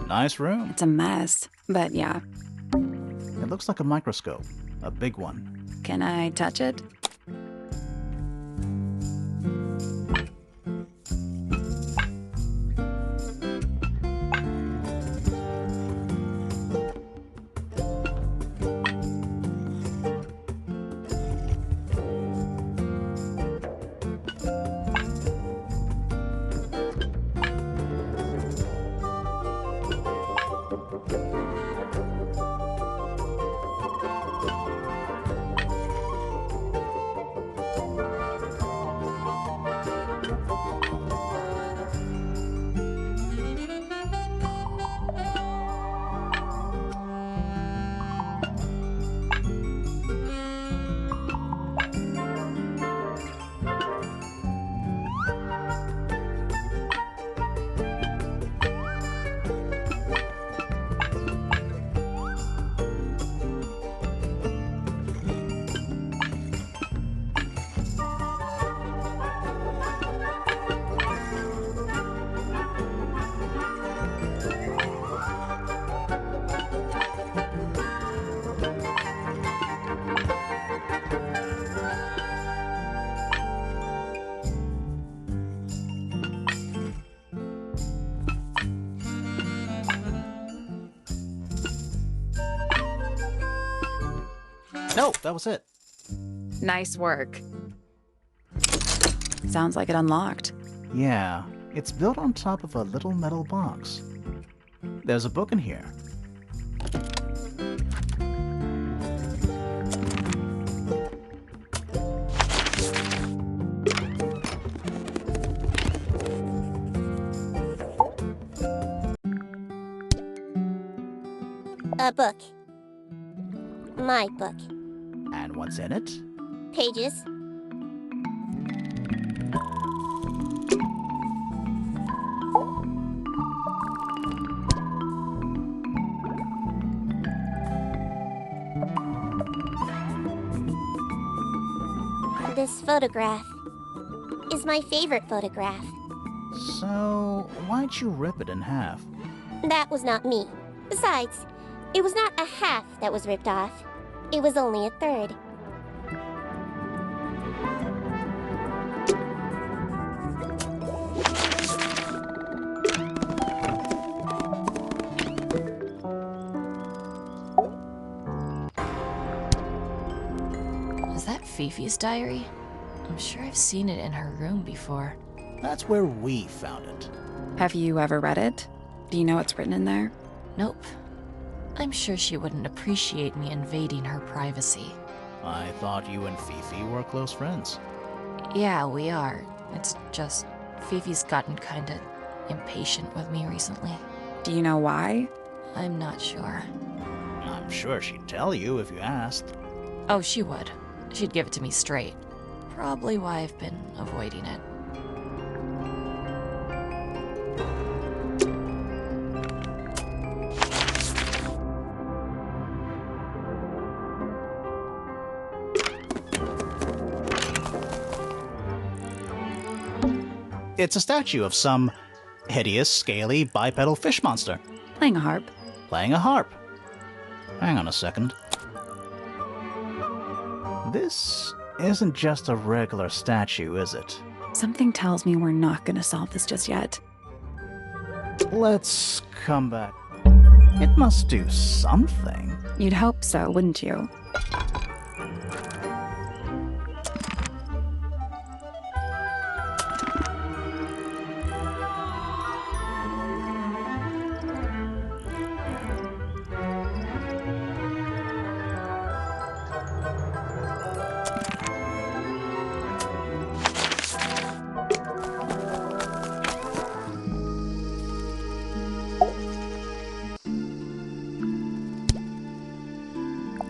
Nice room. It's a mess, but yeah. It looks like a microscope. A big one. Can I touch it? No, that was it. Nice work. Sounds like it unlocked. Yeah, it's built on top of a little metal box. There's a book in here. A book. My book. And what's in it? Pages. This photograph is my favorite photograph. So, why'd you rip it in half? That was not me. Besides, it was not a half that was ripped off. It was only a third. Is that Fifi's diary? I'm sure I've seen it in her room before. That's where we found it. Have you ever read it? Do you know what's written in there? Nope. I'm sure she wouldn't appreciate me invading her privacy. I thought you and Fifi were close friends. Yeah, we are. It's just Fifi's gotten kinda impatient with me recently. Do you know why? I'm not sure. I'm sure she'd tell you if you asked. Oh, she would. She'd give it to me straight. Probably why I've been avoiding it. It's a statue of some hideous, scaly, bipedal fish monster Playing a harp. playing a harp. Hang on a second. This isn't just a regular statue, is it? Something tells me we're not gonna solve this just yet. Let's come back. It must do something. You'd hope so, wouldn't you?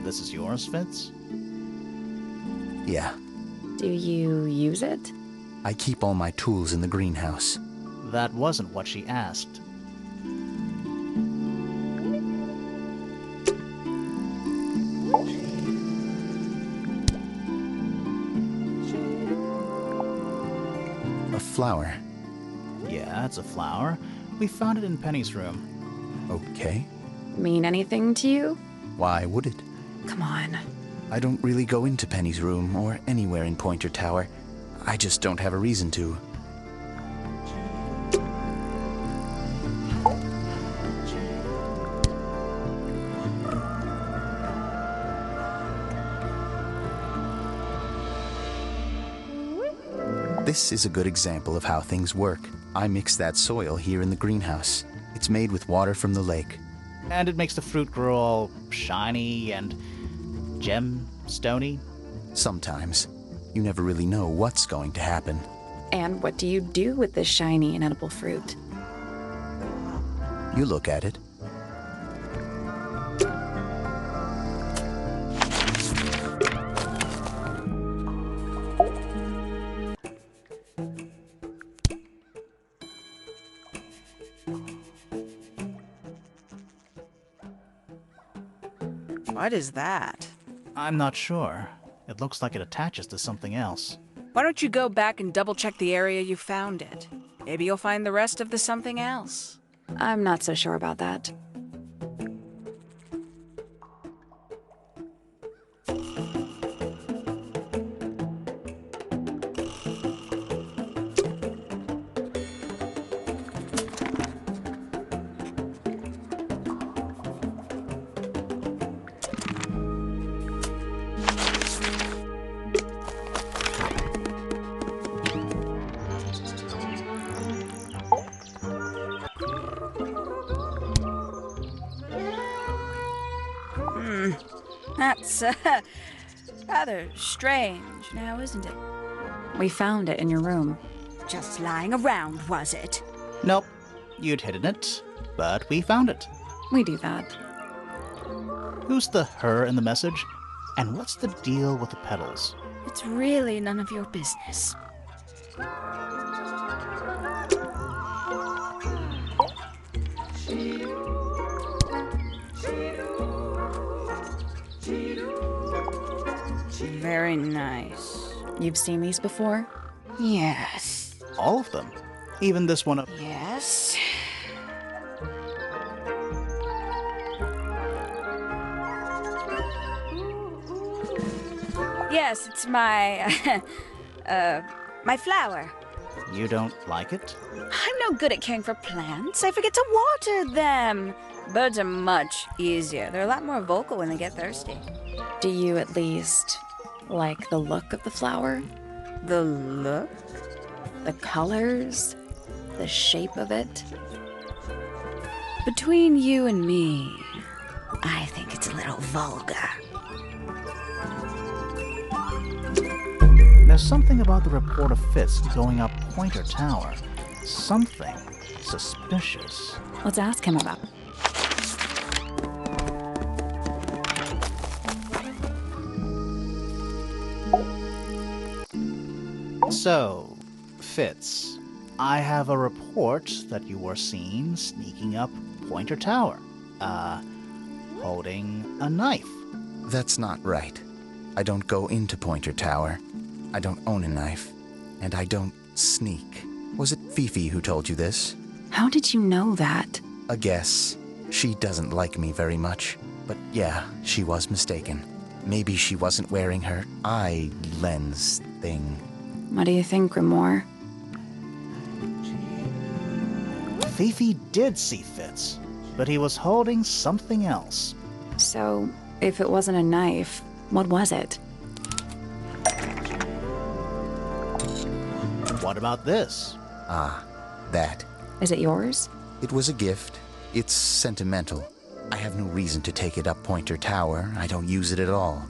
This is yours, Fitz? Yeah, Do you use it? I keep all my tools in the greenhouse. That wasn't what she asked. A flower. Yeah, it's a flower. We found it in Penny's room. Okay. Mean anything to you? Why would it? Come on. I don't really go into Penny's room or anywhere in Pointer Tower. I just don't have a reason to. This is a good example of how things work. I mix that soil here in the greenhouse. It's made with water from the lake. And it makes the fruit grow all shiny and gem-stony. Sometimes. You never really know what's going to happen. And what do you do with this shiny and edible fruit? You look at it. What is that? I'm not sure. It looks like it attaches to something else. Why don't you go back and double-check the area you found it? Maybe you'll find the rest of the something else. I'm not so sure about that. That's, rather strange now, isn't it? We found it in your room. Just lying around, was it? Nope. You'd hidden it, but we found it. We do that. Who's the her in the message? And what's the deal with the petals? It's really none of your business. Very nice. You've seen these before? Yes. All of them. Even this one up. Yes. Yes, it's my, my flower. You don't like it? I'm no good at caring for plants. I forget to water them. Birds are much easier. They're a lot more vocal when they get thirsty. Do you at least like the look of the flower? The look? The colors? The shape of it? Between you and me, I think it's a little vulgar. There's something about the report of Fitz going up Pointer Tower. Something suspicious. Let's ask him about it. So, Fitz, I have a report that you were seen sneaking up Pointer Tower. Holding a knife. That's not right. I don't go into Pointer Tower. I don't own a knife. And I don't sneak. Was it Fifi who told you this? How did you know that? A guess. She doesn't like me very much. But yeah, she was mistaken. Maybe she wasn't wearing her eye lens thing. What do you think, Grimoire? Fifi did see Fitz, but he was holding something else. So, if it wasn't a knife, what was it? What about this? Ah, that. Is it yours? It was a gift. It's sentimental. I have no reason to take it up Pointer Tower. I don't use it at all.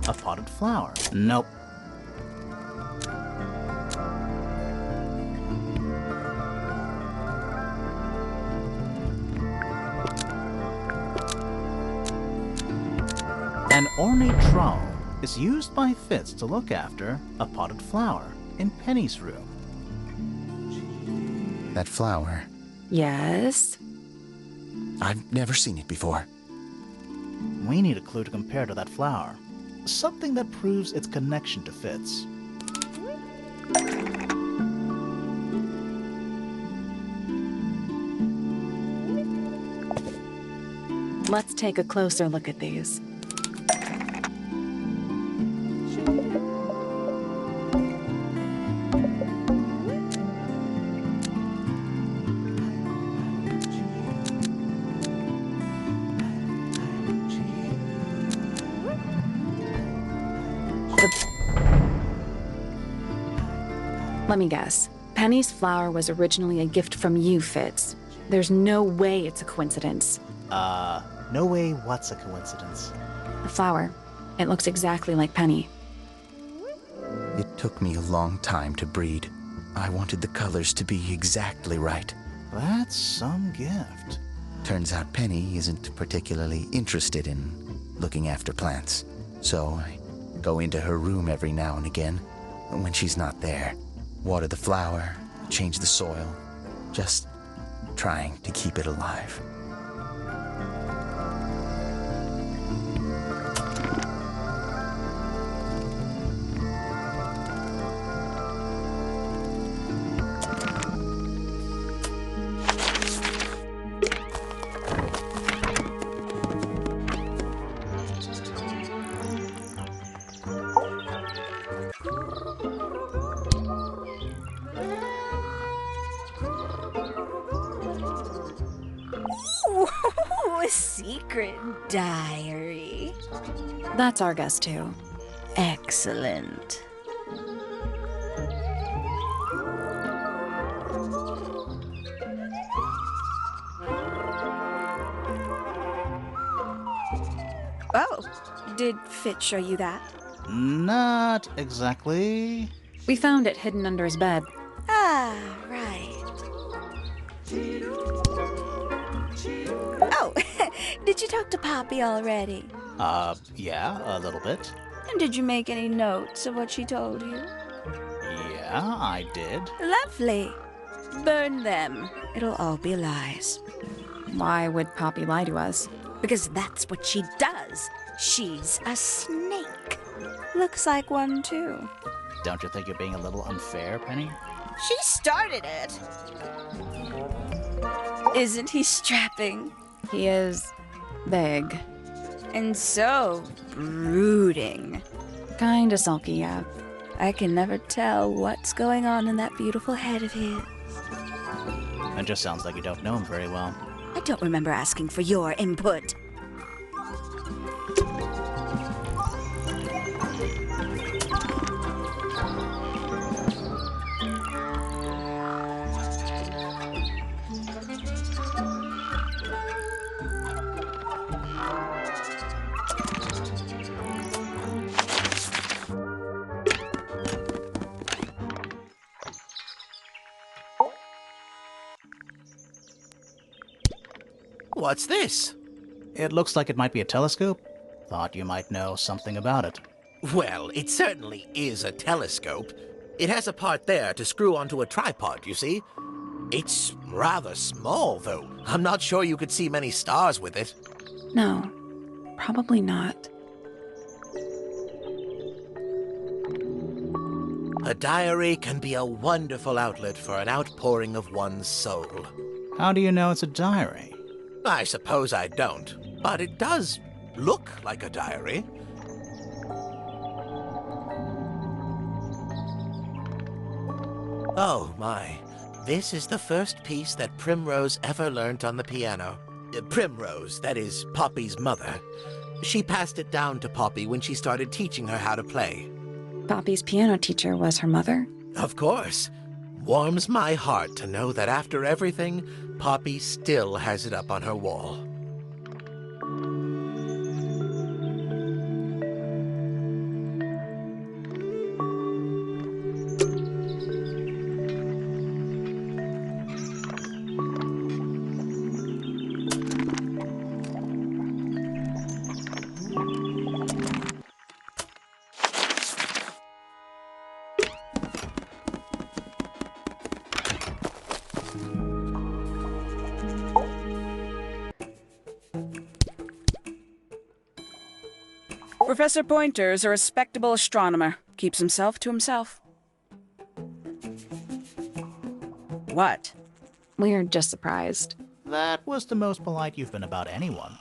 A potted flower. Nope. An ornate trowel is used by Fitz to look after a potted flower in Penny's room. That flower. Yes. I've never seen it before. We need a clue to compare to that flower. Something that proves its connection to Fitz. Let's take a closer look at these. Let me guess. Penny's flower was originally a gift from you, Fitz. There's no way it's a coincidence. No way what's a coincidence. The flower. It looks exactly like Penny. It took me a long time to breed. I wanted the colors to be exactly right. That's some gift. Turns out Penny isn't particularly interested in looking after plants. So I go into her room every now and again, when she's not there. Water the flower, change the soil, just trying to keep it alive. Ooh, a secret diary. That's our guess, too. Excellent. Oh, did Fitz show you that? Not exactly. We found it hidden under his bed. Ah, right. Oh, did you talk to Poppy already? Yeah, a little bit. And did you make any notes of what she told you? Yeah, I did. Lovely. Burn them. It'll all be lies. Why would Poppy lie to us? Because that's what she does. She's a snake. Looks like one, too. Don't you think you're being a little unfair, Penny? She started it. Isn't he strapping? He is big. And so brooding. Kinda sulky, yeah. I can never tell what's going on in that beautiful head of his. It just sounds like you don't know him very well. I don't remember asking for your input. What's this? It looks like it might be a telescope. Thought you might know something about it. Well, it certainly is a telescope. It has a part there to screw onto a tripod, you see. It's rather small, though. I'm not sure you could see many stars with it. No, probably not. A diary can be a wonderful outlet for an outpouring of one's soul. How do you know it's a diary? I suppose I don't, but it does look like a diary. Oh, my. This is the first piece that Primrose ever learnt on the piano. Primrose, that is Poppy's mother. She passed it down to Poppy when she started teaching her how to play. Poppy's piano teacher was her mother? Of course. Warms my heart to know that after everything, Poppy still has it up on her wall. Professor Pointer's a respectable astronomer. Keeps himself to himself. What? We're just surprised. That was the most polite you've been about anyone.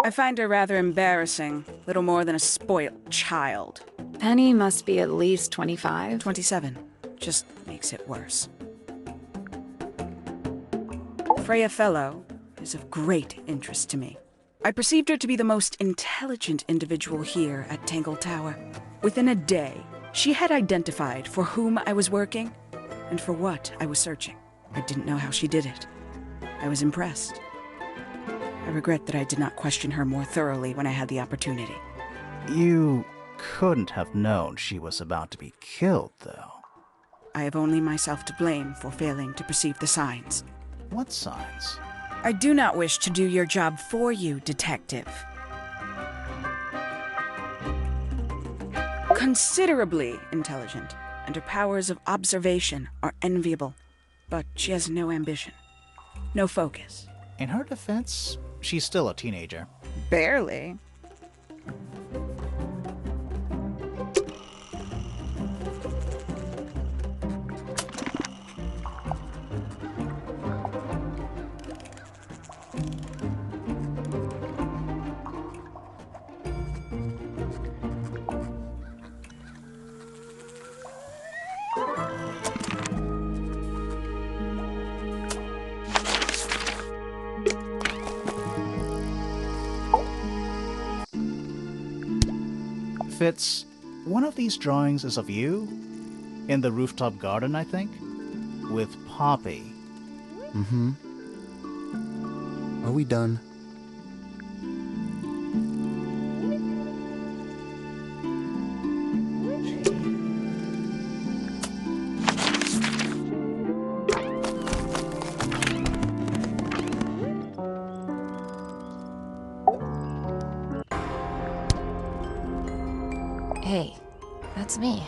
I find her rather embarrassing. Little more than a spoiled child. Penny must be at least 25. 27. Just makes it worse. Freya Fellow is of great interest to me. I perceived her to be the most intelligent individual here at Tangle Tower. Within a day, she had identified for whom I was working and for what I was searching. I didn't know how she did it. I was impressed. I regret that I did not question her more thoroughly when I had the opportunity. You couldn't have known she was about to be killed, though. I have only myself to blame for failing to perceive the signs. What signs? I do not wish to do your job for you, Detective. Considerably intelligent, and her powers of observation are enviable. But she has no ambition, no focus. In her defense, she's still a teenager. Barely. Fitz, one of these drawings is of you? In the rooftop garden, I think? With Poppy. Mm-hmm. Are we done? Hey, that's me.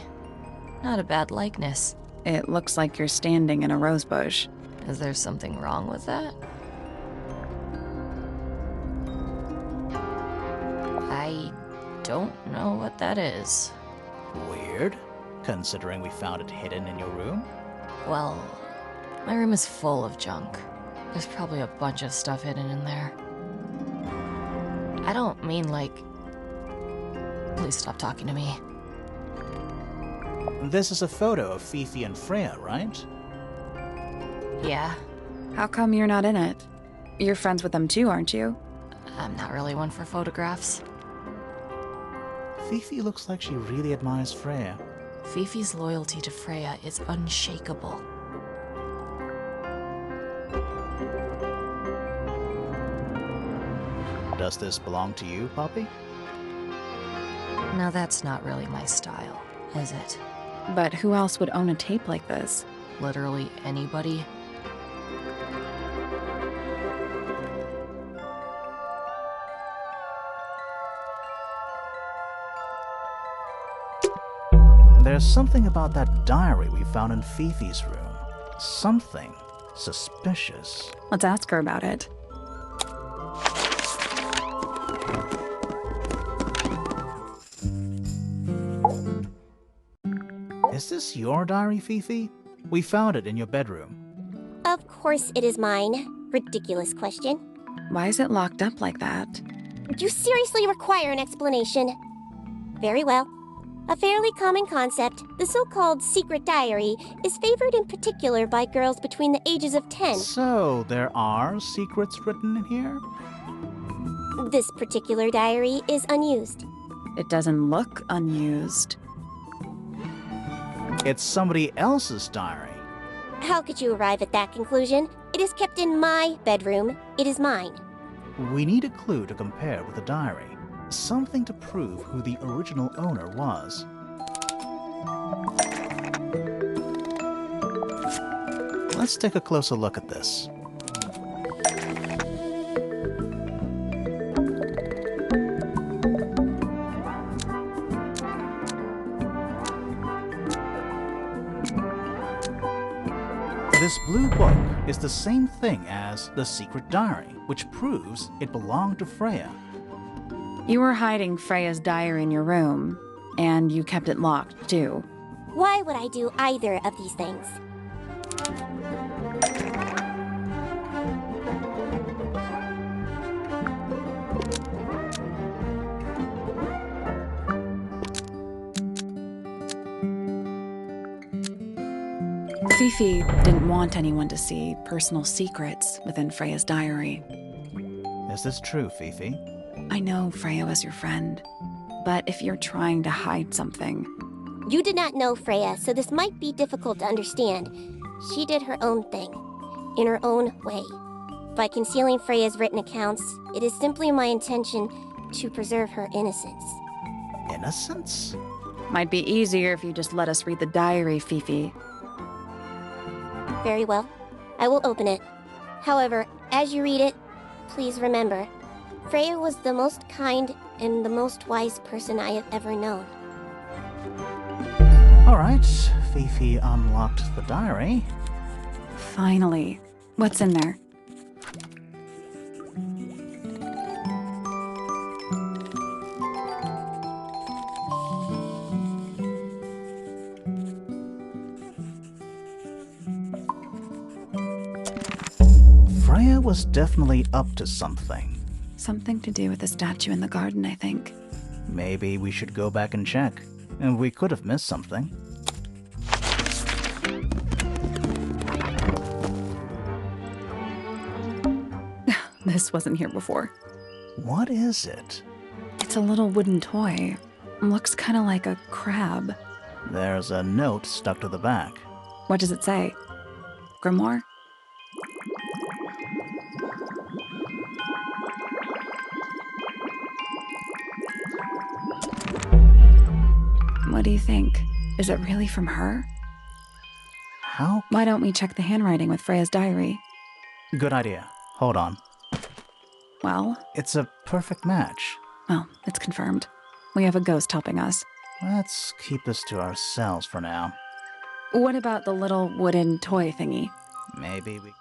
Not a bad likeness. It looks like you're standing in a rose bush. Is there something wrong with that? I don't know what that is. Weird, considering we found it hidden in your room. Well, my room is full of junk. There's probably a bunch of stuff hidden in there. I don't mean like... Please stop talking to me. This is a photo of Fifi and Freya, right? Yeah, How come you're not in it? You're friends with them too, aren't you? I'm not really one for photographs. Fifi looks like she really admires Freya. Fifi's loyalty to Freya is unshakable. Does this belong to you, Poppy? Now that's not really my style, is it? But who else would own a tape like this? Literally anybody? There's something about that diary we found in Fifi's room. Something suspicious. Let's ask her about it. Is this your diary, Fifi? We found it in your bedroom. Of course it is mine. Ridiculous question. Why is it locked up like that? Do you seriously require an explanation? Very well. A fairly common concept, the so-called secret diary, is favored in particular by girls between the ages of 10. So, there are secrets written in here? This particular diary is unused. It doesn't look unused. It's somebody else's diary. How could you arrive at that conclusion? It is kept in my bedroom. It is mine. We need a clue to compare with the diary. Something to prove who the original owner was. Let's take a closer look at this. This blue book is the same thing as the secret diary, which proves it belonged to Freya. You were hiding Freya's diary in your room, and you kept it locked, too. Why would I do either of these things? Fifi didn't want anyone to see personal secrets within Freya's diary. Is this true, Fifi? I know Freya was your friend, but if you're trying to hide something... You did not know Freya, so this might be difficult to understand. She did her own thing, in her own way. By concealing Freya's written accounts, it is simply my intention to preserve her innocence. Innocence? Might be easier if you just let us read the diary, Fifi. Very well. I will open it. However, as you read it, please remember, Freya was the most kind and the most wise person I have ever known. Alright, Fifi unlocked the diary. Finally. What's in there? Freya was definitely up to something. Something to do with the statue in the garden, I think. Maybe we should go back and check. And we could have missed something. This wasn't here before. What is it? It's a little wooden toy. Looks kind of like a crab. There's a note stuck to the back. What does it say? Grimoire? What do you think? Is it really from her? How? Why don't we check the handwriting with Freya's diary? Good idea. Hold on. Well? It's a perfect match. Well, it's confirmed. We have a ghost helping us. Let's keep this to ourselves for now. What about the little wooden toy thingy? Maybe we...